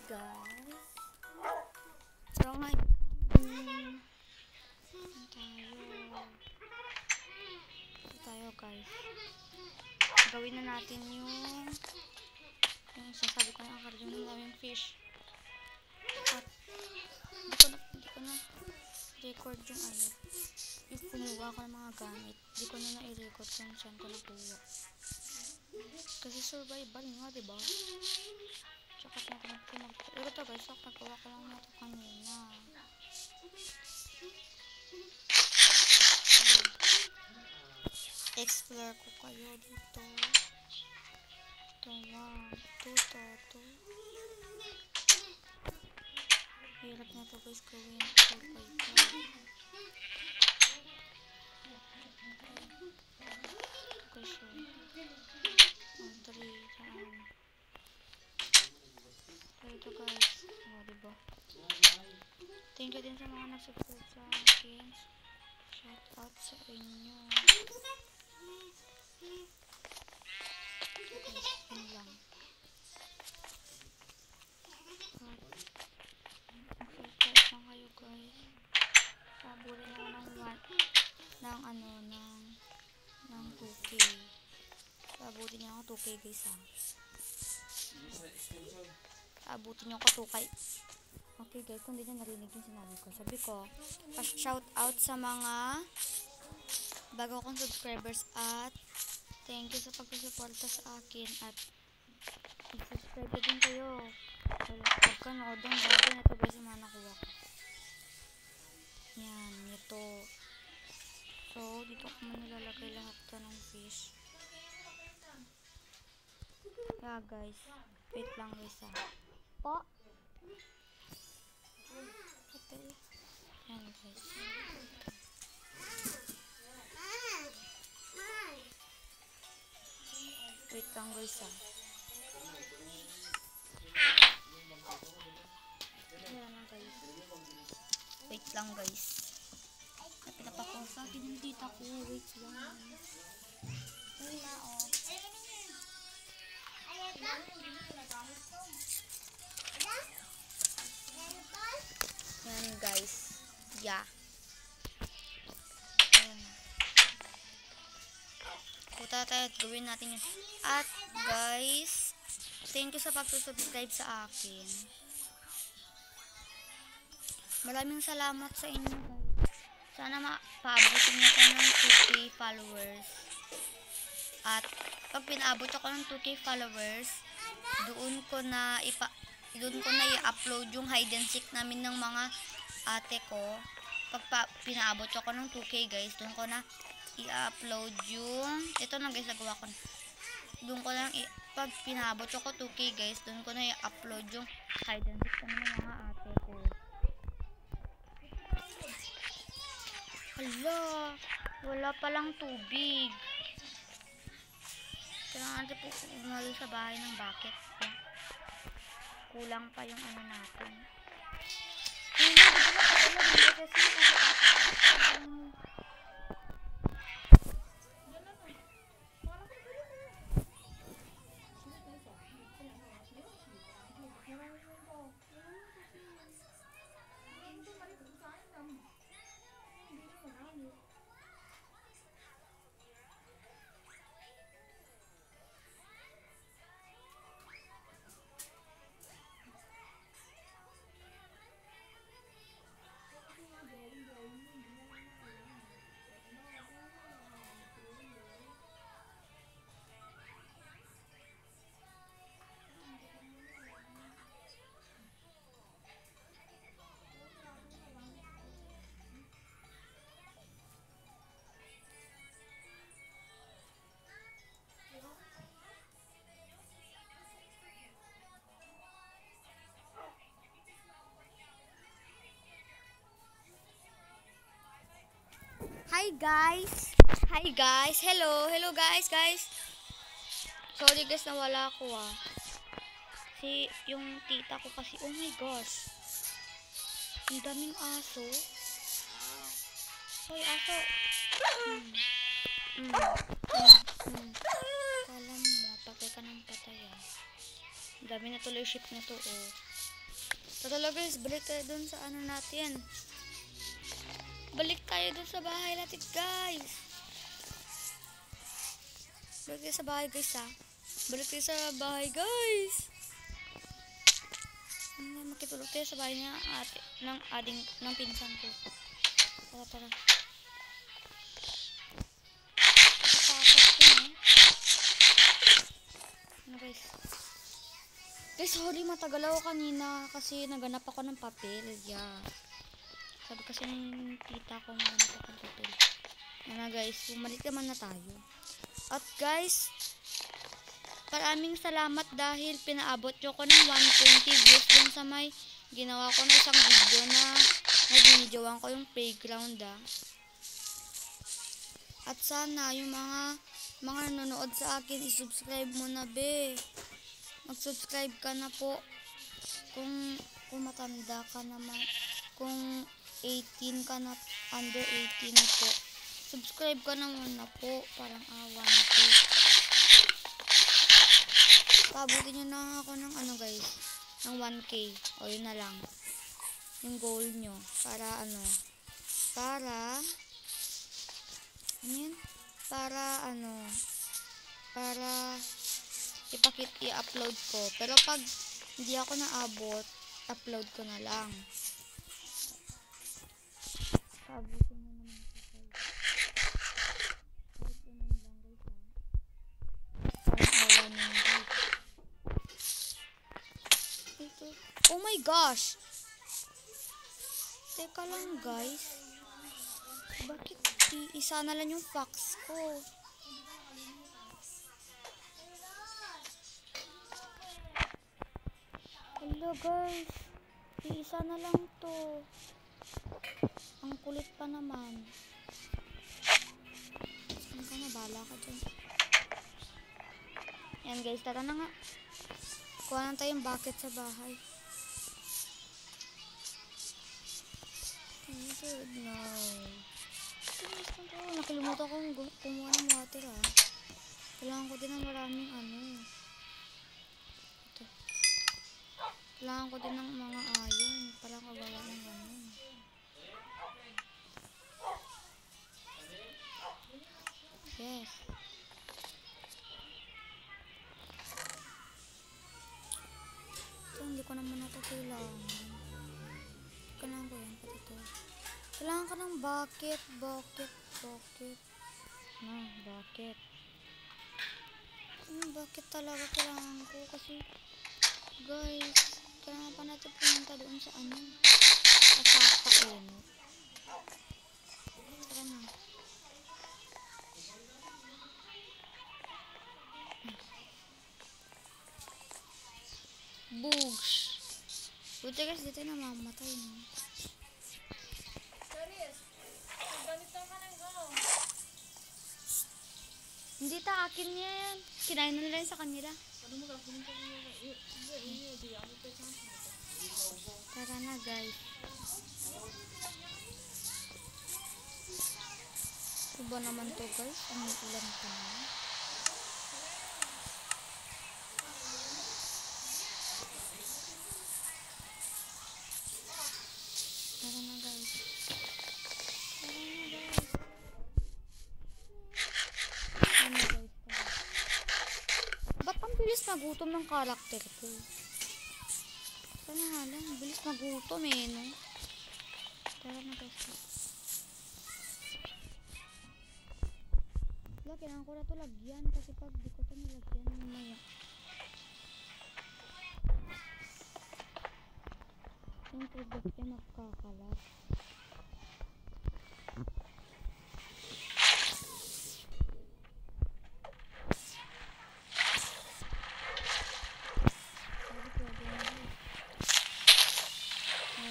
guys. So ngayon, tayo guys. Gawin na natin yung sasabi ko na akardiyo ng daming fish. At hindi ko na record yung yung kumuha ko ng mga gamit. Hindi ko na i-record kung saan ko nakuha. Kasi survival nga, diba? Tsaka natin ito guys, so nagawa ko lang natin kanina. Explore ko kayo dito. Ito, 1, 2, to. Hirap na to guys gawin. Okay, so 3 dyan. So ito guys, diba? Thank you din sa mga nag-subscribe sa akin. Shout out sa inyo. Yun lang. Mag-subscribe lang kayo guys. Paburin ako ng 2K. Pabutin niyo ako 2K guys ha. Pabutin niyo ako 2K. Okay guys, kung di nyo narinig yung sinabi ko. Sabi ko, shout out sa mga bago kong subscribers at thank you sa pagsusuporta sa akin at subscribe din kayo. Huwag ka noodong bago na ito guys yung mga nakuha ko. Yan, ito. So, dito ko man nilalagay lahat ito ng fish. Yeah guys, wait lang guys ha. Po! Yan guys. Wait lang guys ha. Yan lang guys. Wait lang guys. Napinapako sa akin yung tita ko. Wait lang. Ayun na o. Yan guys. Yeah. Punta tayo at gawin natin yun. At guys, thank you sa pagsusubscribe sa akin. Maraming salamat sa inyo guys. Sana mapaabotin niyo ko ng 2K followers. At pag pinaabot ako ng 2K followers, doon ko na i-upload yung hide and seek namin ng mga ate ko. Pag pinaabot ako ng 2K guys, doon ko na i-upload yung ito na guys, nagawa ko na. Doon ko na pag pinaabot ako 2K guys, doon ko na i-upload yung hide and seek namin ng mga ate ko. Hala, wala palang tubig. Kailangan natin po umalis sa bahay ng bucket. Kulang pa yung natin. Hi guys. Hello guys. Sorry guys, nawala ako Si yung tita ko kasi, oh my gosh. Ang daming aso. Hoy, aso. Kala mo, patay ka ng patay Ang dami na tuloy ship na to, Tara guys, balik tayo dun sa ano natin. Balik tayo dun sa bahay natin guys. Balik tayo sa bahay guys ha. Balik tayo sa bahay guys. Makitulog tayo sa bahay niya ng pinsan ko. Tara. Guys. Guys, sorry, matagal ako kanina kasi naganap ako ng papel. Yeah. Sabi kasi ng tita ko naganap ako ng papel. Yan na guys, bumalik naman na tayo. At guys, maraming salamat dahil pinaabot nyo ko ng 120 views dun sa may ginawa ko na isang video na nag-videoan ko yung playground At sana yung mga nanonood sa akin, i-subscribe mo na be. Mag-subscribe ka na po. Kung matanda ka naman, kung 18 ka na, under 18 po. Subscribe ka na muna po, parang awan po. Pabutin nyo na ako ng ano guys, ng 1K. O yun na lang. Yung goal nyo. Para i-upload ko. Pero pag hindi ako naabot, upload ko na lang. Pabutin nyo naman ako guys. Parang awan nyo guys. Ito. Oh my gosh! Teka lang guys. Bakit isa na lang yung fax ko? Hello guys. Isa na lang to. Ang kulit pa naman. Saan ka na? Bala ka dyan. Yan guys. Tara na nga. Kuha na tayong bucket sa bahay. No. Nakalimutan ko kumuha ng water Kailangan ko din ng maraming Ito. Kailangan ko din ng mga iron para kagawa ng ganun. Yes. Ito, hindi ko naman ito kailangan. Kailangan ko yan, pati ito. Kailangan ka ng bucket. Bucket. Bucket talaga kailangan ko kasi guys, kailangan pa natin pumunta doon sa Asaka Tara na. Bugs. Buti guys, dito na mamamatay no. Hindi akin yan. Kinain na nila sa kanila. Tara na guys. Iba naman to guys. Ang ulan pa naman. Tara na guys. Ba't ang bilis nagutom ng karakter ko? Sana nga lang, bilis nagutom no? Tara na guys. Kailangan ko na ito lagyan kasi pag di ko ito nilagyan mamaya. Yung tubig ay magkakalat.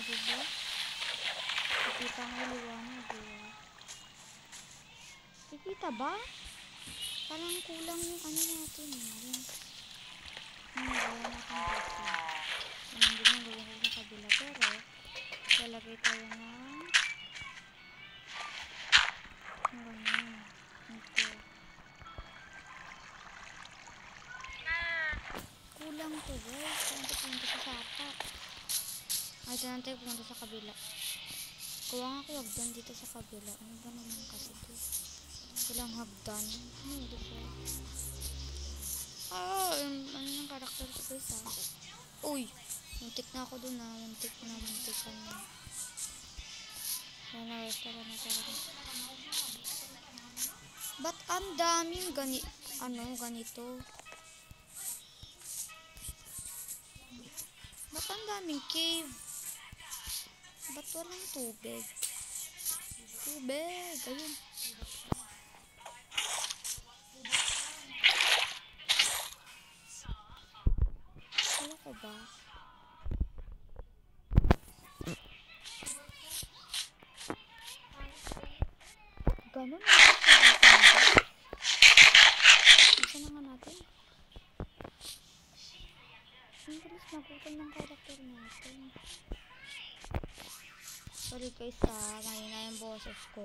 Diba? Nakita nga liwanag Nakita ba? Parang kulang yung natin yung gawa natin dito. Hindi mo gawin ko sa kabila pero lalagay tayo ng ganyan. Ito. Kulang to guys. Kaya ito punta sa sapak. Ay, doon tayo pumunta sa kabila. Kuha nga ako hagdan dito sa kabila. Ano ba naman kasi ito? Walang hagdan. Ano yun dito? Ano yung karakter ko guys Uy! Muntik na ako dun Muntik na. Tara na guys, tara na. Ba't ang daming ganito? Ba't ang daming cave? Ba't walang tubig? Ayun. Wala ko ba? Ganun na isa na nga natin. Ang bilis magutom ng karakter natin. Sorry guys mahina yung boses ko.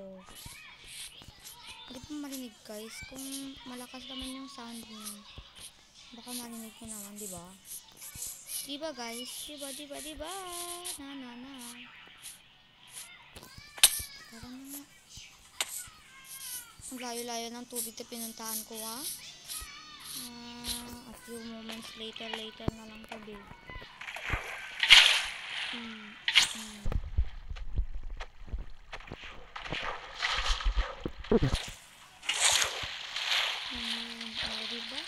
Hindi po marinig guys. Kung malakas naman yung sound niyo, baka marinig ko naman, diba? Diba guys? Diba? Na. Tara na nga. Ang layo-layo ng tubig na pinuntahan ko a few moments later na lang tabi. Diba?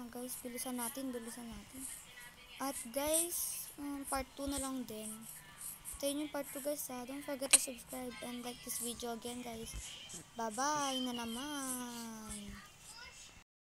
Guys, bilisan natin. At guys, part 2 na lang din. Ito yung part 2 guys Don't forget to subscribe and like this video again guys. Bye bye na naman.